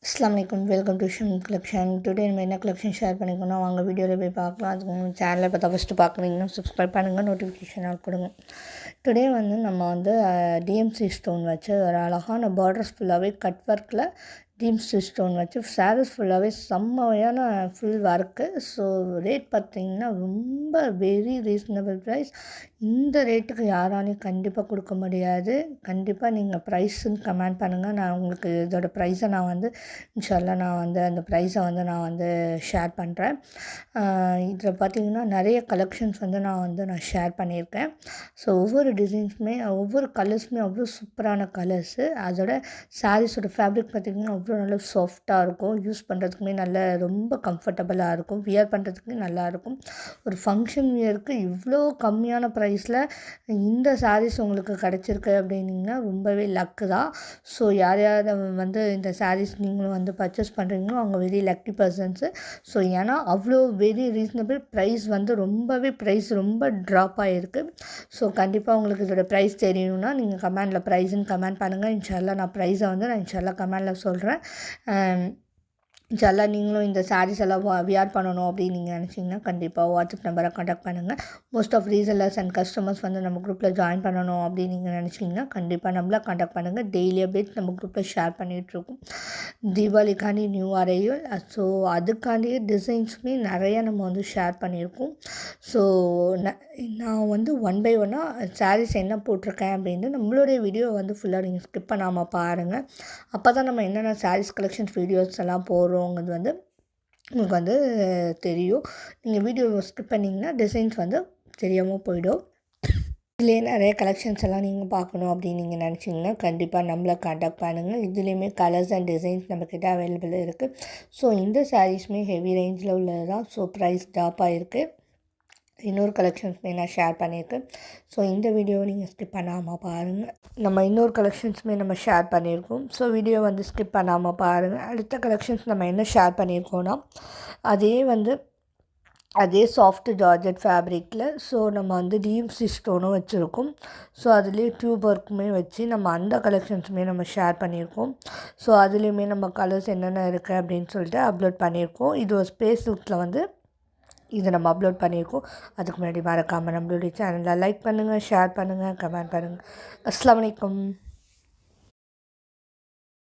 அஸ்ஸலாமு அலைக்கும். Welcome to shrimp collection. Today நம்ம என்ன கலெக்ஷன் ஷேர் பண்ணிக்கணும் வாங்க வீடியோவில் போய் பார்க்கலாம். அதுக்கு சேனலை பார்த்தா ஃபஸ்ட்டு பார்க்குறீங்கன்னா சப்ஸ்கிரைப் பண்ணுங்கள், நோட்டிஃபிகேஷனாக கொடுங்க. டுடே வந்து நம்ம வந்து டிஎம்சி ஸ்டோன் வச்சு ஒரு அழகான பார்டர்ஸ் ஃபுல்லாகவே கட் ஒர்க்கில் டிஎம்சி ஸ்டோன் வச்சு சாரீஸ் ஃபுல்லாகவே செம்மையான ஃபுல் ஒர்க்கு. ஸோ ரேட் பார்த்திங்கன்னா ரொம்ப வெரி ரீசனபிள் ப்ரைஸ். இந்த ரேட்டுக்கு யாராலையும் கண்டிப்பாக கொடுக்க முடியாது. கண்டிப்பாக நீங்கள் ப்ரைஸுன்னு கமெண்ட் பண்ணுங்கள். நான் உங்களுக்கு இதோட ப்ரைஸை நான் வந்து இன்ஷால்லா நான் வந்து அந்த ப்ரைஸை வந்து நான் வந்து ஷேர் பண்ணுறேன். இதில் பார்த்திங்கன்னா நிறைய கலெக்ஷன்ஸ் வந்து நான் ஷேர் பண்ணியிருக்கேன். ஸோ ஒவ்வொரு டிசைன்ஸுமே ஒவ்வொரு கலர்ஸுமே அவ்வளோ சூப்பரான கலர்ஸு. அதோட சாரீஸோட ஃபேப்ரிக் பார்த்திங்கன்னா அவ்வளோ நல்லா சாஃப்டாக இருக்கும். யூஸ் பண்ணுறதுக்குமே நல்ல ரொம்ப கம்ஃபர்டபுளாக இருக்கும். வியர் பண்ணுறதுக்குமே நல்லாயிருக்கும். ஒரு ஃபங்க்ஷன் வியருக்கு இவ்வளோ கம்மியான ப்ரைஸில் இந்த சாரீஸ் உங்களுக்கு கிடச்சிருக்கு அப்படின்னிங்கன்னா ரொம்பவே லக்கு தான். ஸோ யார் யார் வந்து இந்த சாரீஸ் நீங்களும் வந்து பர்ச்சேஸ் பண்ணுறீங்களோ அவங்க வெரி லக்கி பர்சன்ஸு. ஸோ ஏன்னா அவ்வளோ வெரி ரீசனபிள் ப்ரைஸ் வந்து ப்ரைஸ் ரொம்ப ட்ராப் ஆகிருக்கு. ஸோ கண்டிப்பாக உங்களுக்கு இதோட ப்ரைஸ் தெரியணும்னா நீங்கள் கமெண்டில் ப்ரைஸுன்னு கமெண்ட் பண்ணுங்கள். இன்ஷால்லா நான் ப்ரைஸை வந்து இன்ஷால்லா கமெண்டில் சொல்கிறேன். இன்ஷால்லா நீங்களும் இந்த சாரீஸ் எல்லாம் வியர் பண்ணணும் அப்படின்னு நீங்கள் நினச்சிங்கன்னா கண்டிப்பாக வாட்ஸ்அப் நம்பரை கான்டாக்ட் பண்ணுங்கள். Most of resellers and customers வந்து நம்ம குரூப்பில் ஜாயின் பண்ணணும் அப்படின்னு நீங்கள் நினச்சிங்கன்னா கண்டிப்பாக நம்மளை கான்டாக்ட் பண்ணுங்கள். டெய்லி அப்டேட் நம்ம குரூப்பில் ஷேர் பண்ணிகிட்ருக்கோம். தீபாவளிக்காண்டி நியூ அரைவல். ஸோ அதுக்காண்டியே டிசைன்ஸுமே நிறையா நம்ம வந்து ஷேர் பண்ணியிருக்கோம். ஸோ நான் வந்து ஒன் பை ஒன்னாக சாரீஸ் என்ன போட்டிருக்கேன் அப்படின்னு நம்மளுடைய வீடியோ வந்து ஃபுல்லாக நீங்கள் ஸ்கிப் பண்ணாமல் பாருங்கள். அப்போ தான் நம்ம என்னென்ன சாரீஸ் கலெக்ஷன்ஸ் வீடியோஸ் எல்லாம் போடுறோங்கிறது வந்து உங்களுக்கு வந்து தெரியும். நீங்கள் வீடியோ ஸ்கிப் பண்ணிங்கன்னா டிசைன்ஸ் வந்து தெரியாமல் போயிடும். இதுலேயே நிறைய கலெக்ஷன்ஸ் எல்லாம் நீங்கள் பார்க்கணும் அப்படின்னு நீங்கள் நினச்சிங்கன்னா கண்டிப்பாக நம்மளை கான்டாக்ட் பண்ணுங்கள். இதுலேயுமே கலர்ஸ் அண்ட் டிசைன்ஸ் நம்மக்கிட்ட அவைலபிள் இருக்குது. ஸோ இந்த சாரீஸுமே ஹெவி ரேஞ்சில் உள்ளது தான். ஸோ ப்ரைஸ் டாப்பாக இருக்குது. இன்னொரு கலெக்ஷன்ஸுமே நான் ஷேர் பண்ணியிருக்கேன். ஸோ இந்த வீடியோவை நீங்கள் ஸ்கிப் பண்ணாமல் பாருங்கள். நம்ம இன்னொரு கலெக்ஷன்ஸுமே நம்ம ஷேர் பண்ணியிருக்கோம். ஸோ வீடியோ வந்து ஸ்கிப் பண்ணாமல் பாருங்கள். அடுத்த கலெக்ஷன்ஸ் நம்ம என்ன ஷேர் பண்ணியிருக்கோன்னா அதே சாஃப்ட் ஜார்ஜெட் ஃபேப்ரிக்கில். ஸோ நம்ம வந்து டிஎம்சி ஸ்டோனும் வச்சுருக்கோம். ஸோ அதுலேயே டியூப் ஒர்க்குமே வச்சு நம்ம அந்த கலெக்ஷன்ஸுமே நம்ம ஷேர் பண்ணியிருக்கோம். ஸோ அதுலேயுமே நம்ம கலர்ஸ் என்னென்ன இருக்குது அப்படின்னு சொல்லிட்டு அப்லோட் பண்ணியிருக்கோம். இது ஒரு ஃபேஸ்புக்கில் வந்து இதை நம்ம அப்லோட் பண்ணியிருக்கோம். அதுக்கு முன்னாடி மறக்காமல் நம்மளுடைய சேனலை லைக் பண்ணுங்கள், ஷேர் பண்ணுங்கள், கமெண்ட் பண்ணுங்கள். அஸ்ஸலாமு அலைக்கும்.